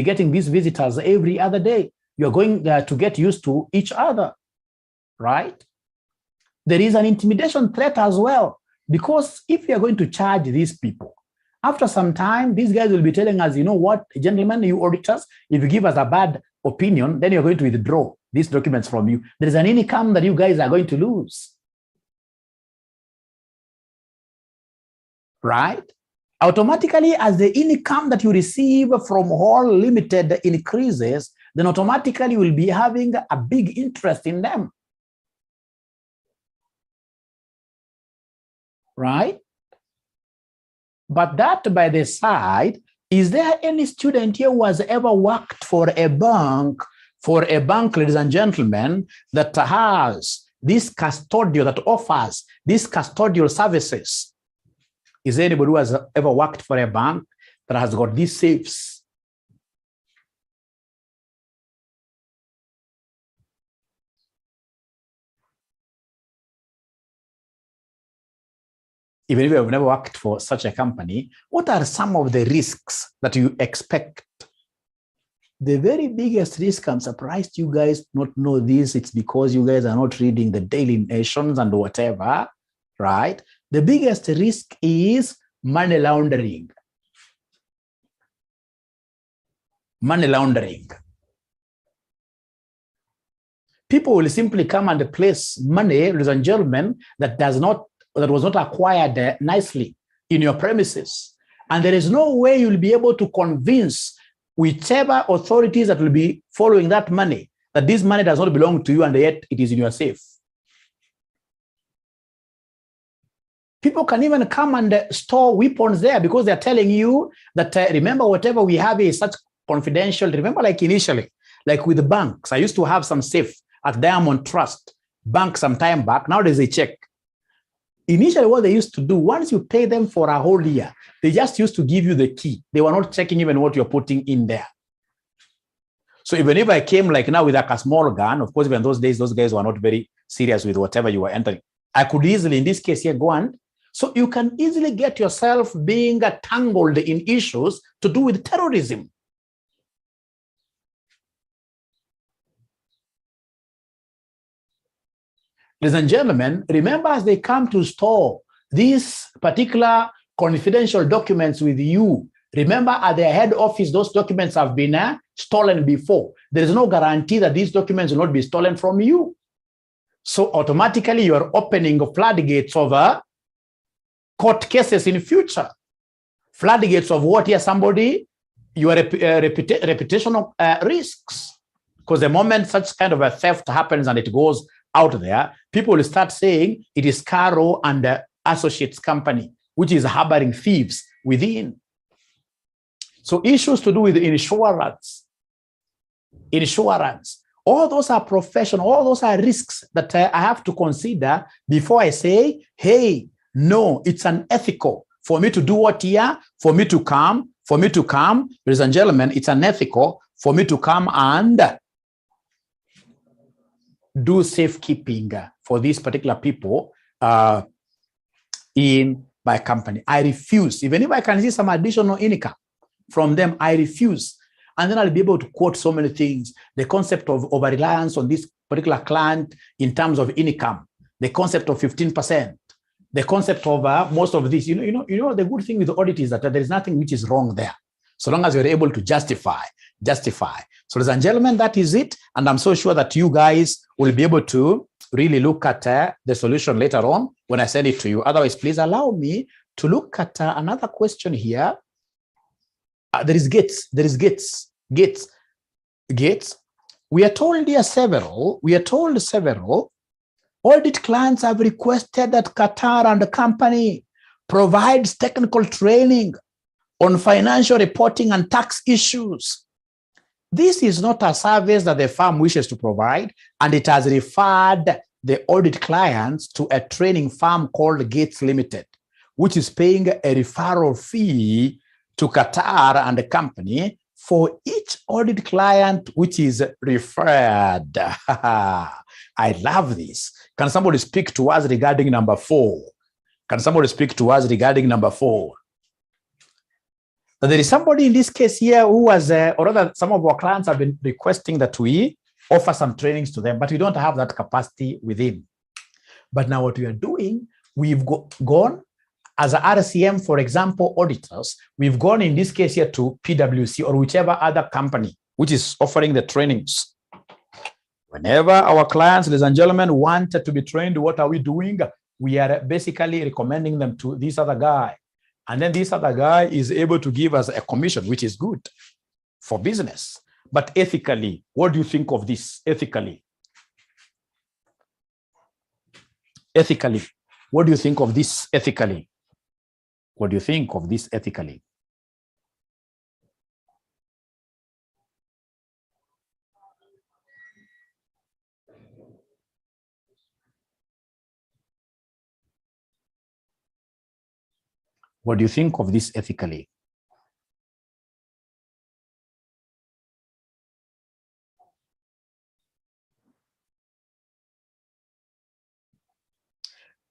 going to get used to each other, right? There is an intimidation threat as well, because if you're going to charge these people, after some time, these guys will be telling us, you know what, gentlemen, you auditors, if you give us a bad opinion, then you're going to withdraw these documents from you. There is an income that you guys are going to lose, right? Automatically, as the income that you receive from Hall Limited increases, then automatically you will be having a big interest in them, right? But that by the side, is there any student here who has ever worked for a bank, ladies and gentlemen, that has this custodial, that offers these custodial services? Is there anybody who has ever worked for a bank that has got these safes? Even if you have never worked for such a company, what are some of the risks that you expect? The very biggest risk, I'm surprised you guys not know this, it's because you guys are not reading the Daily Nations and whatever, right? The biggest risk is money laundering. Money laundering. People will simply come and place money, ladies and gentlemen, that was not acquired nicely. in your premises. And there is no way you'll be able to convince whichever authorities that will be following that money that this money does not belong to you and yet it is in your safe. People can even come and store weapons there because they're telling you that, remember, whatever we have is such confidential. Remember, like initially, like with the banks, I used to have some safe at Diamond Trust Bank some time back. Now there's a check. Initially, what they used to do, once you pay them for a whole year, they just used to give you the key. They were not checking even what you're putting in there. So even if I came like now with like a small gun, of course, even those days, those guys were not very serious with whatever you were entering. I could easily, in this case here, go and so you can easily get yourself being tangled in issues to do with terrorism. Ladies and gentlemen, remember, as they come to store these particular confidential documents with you, remember at their head office, those documents have been stolen before. There is no guarantee that these documents will not be stolen from you. So automatically you are opening floodgates of court cases in future. Floodgates of what here? Somebody, your reputational risks. Because the moment such kind of a theft happens and it goes out there, people will start saying it is Caro and Associates Company, which is harboring thieves within. So issues to do with insurance, all those are professional, all those are risks that I have to consider before I say, hey, no, it's unethical for me to do what here, for me to come, ladies and gentlemen, it's unethical for me to come and do safekeeping for these particular people in my company. I refuse. Even if I can see some additional income from them, I refuse. And then I'll be able to quote so many things. The concept of over-reliance on this particular client in terms of income, the concept of 15%, the concept of most of this. You know, the good thing with the audit is that there is nothing which is wrong there, so long as you're able to justify. So, ladies and gentlemen, that is it. And I'm so sure that you guys will be able to really look at the solution later on when I send it to you. Otherwise, please allow me to look at another question here. There is Gates. We are told here several audit clients have requested that Qatar and the company provides technical training on financial reporting and tax issues. This is not a service that the firm wishes to provide, and it has referred the audit clients to a training firm called Gates Limited, which is paying a referral fee to Qatar and the company for each audit client which is referred. I love this. Can somebody speak to us regarding number 4? There is somebody in this case here who was, or rather some of our clients have been requesting that we offer some trainings to them, but we don't have that capacity within. But now what we are doing, we've gone as a RCM, for example, auditors, we've gone in this case here to PwC or whichever other company which is offering the trainings. Whenever our clients, ladies and gentlemen, want to be trained, what are we doing? We are basically recommending them to this other guy. And then this other guy is able to give us a commission, which is good for business. But ethically, what do you think of this? Ethically, what do you think of this ethically? What do you think of this ethically? What do you think of this ethically?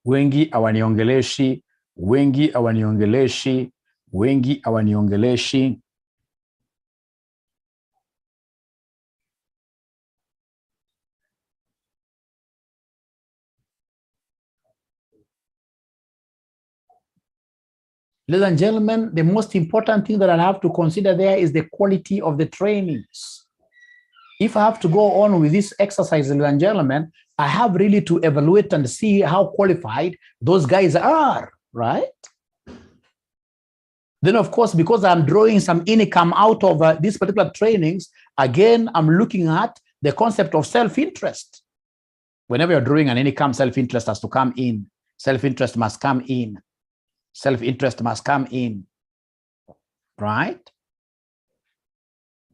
Wengi awaniongeleshi. Ladies and gentlemen, the most important thing that I have to consider there is the quality of the trainings. If I have to go on with this exercise, ladies and gentlemen, I have really to evaluate and see how qualified those guys are, right? Then, of course, because I'm drawing some income out of these particular trainings, again, I'm looking at the concept of self-interest. Whenever you're drawing an income, self-interest has to come in. Self-interest must come in. Self-interest must come in, right?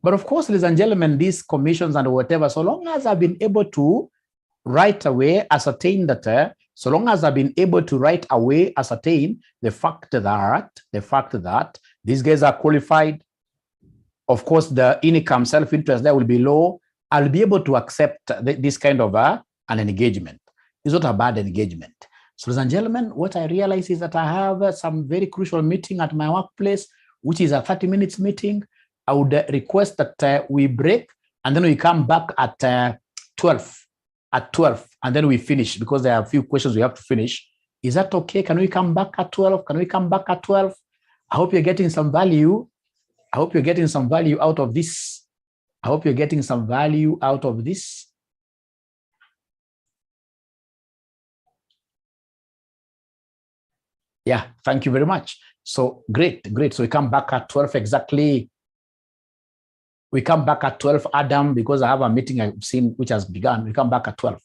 But of course, ladies and gentlemen, these commissions and whatever, so long as I've been able to right away ascertain that, so long as I've been able to right away ascertain the fact that these guys are qualified, of course, the income, self-interest there will be low, I'll be able to accept this kind of an engagement. It's not a bad engagement. So, ladies and gentlemen, what I realize is that I have some very crucial meeting at my workplace, which is a 30 minutes meeting. I would request that we break and then we come back at 12, and then we finish because there are a few questions we have to finish. Is that okay? Can we come back at 12? Can we come back at 12? I hope you're getting some value. I hope you're getting some value out of this. I hope you're getting some value out of this. Yeah, thank you very much. So great. So we come back at 12 exactly. We come back at 12, Adam, because I have a meeting I've seen which has begun. We come back at 12.